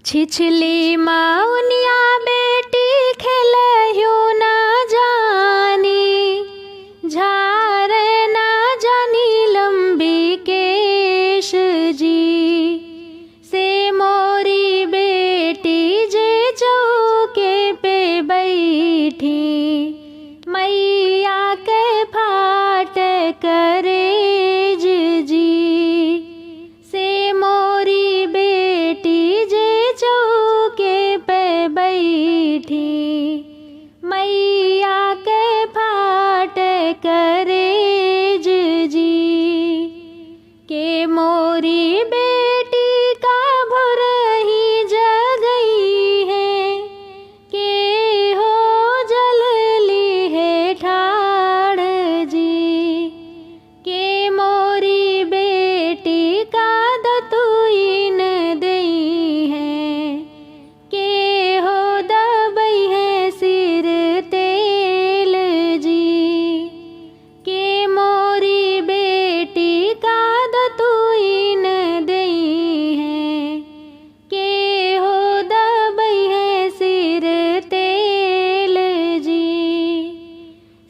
छिछली मौनिया बेटी खेलहु ना जानी, झार ना जानी लंबी केश जी। से मोरी बेटी जे चौके पे बैठी, मैया के फाट करेज जी। से मोरी बेटी जे चौके पे बैठी, मैया के फाट करेज जी। के मोरी बेटी का भोरही जगई है, के हो जलली है ठाड़ जी। के मोरी बेटी का दतुईन दई है, के हो दबई है सिर तेल जी। के मोरी बेटी का दतुईन दई है, के हो दबई है सिर तेल जी।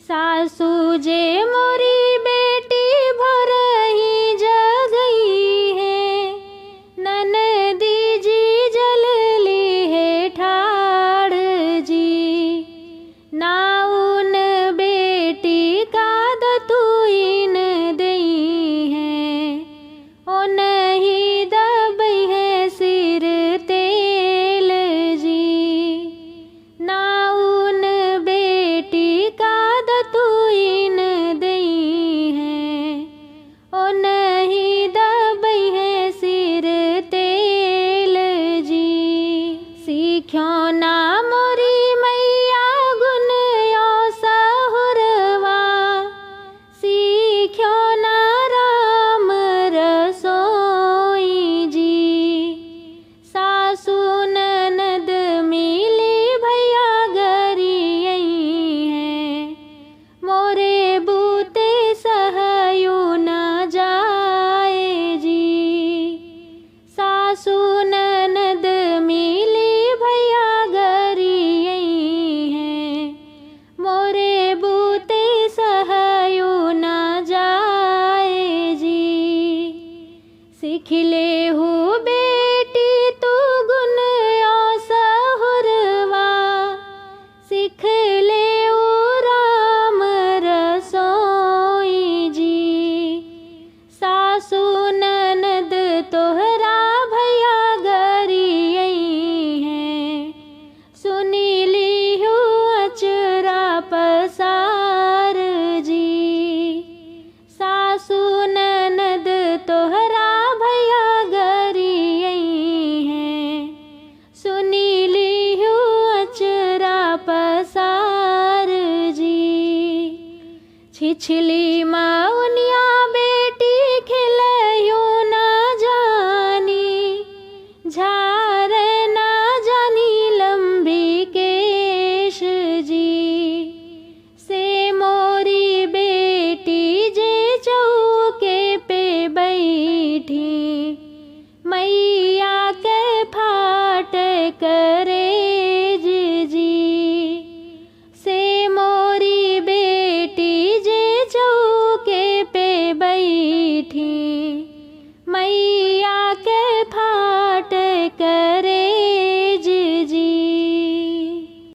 सासू जे मोरी बेटी भोरही जगई है, ननदी जी जलली है ठाड़ जी। नाउन बेटी का दतुईन दई है, ओ नहीं दबई है सिर तेल जी। नाउन बेटी का दतुईन दई है, ओ नहीं दबई है सिर तेल जी। सीख्यो ना मोरी मैया गुण यो सहुरवा, सीख्यो ना राम रसोई जी। सासू ननद मिली भैया गरियई है, मोरे बूते सहयु न जाए जी। सासू ननद मिली भैया गरियई है, मोरे बूते सहयु न जाए जी। सीख ले हो बेटी तू गुण यो सहुरवा, सीख ले ओ राम रसोई जी। सासू ननद तोहरा भैया गरियई है, सुनी लिहु अचरा पसार जी। सासू ननद तोहरा भैया गरियई है, सुनी लिहु अचरा पसार जी। छिछली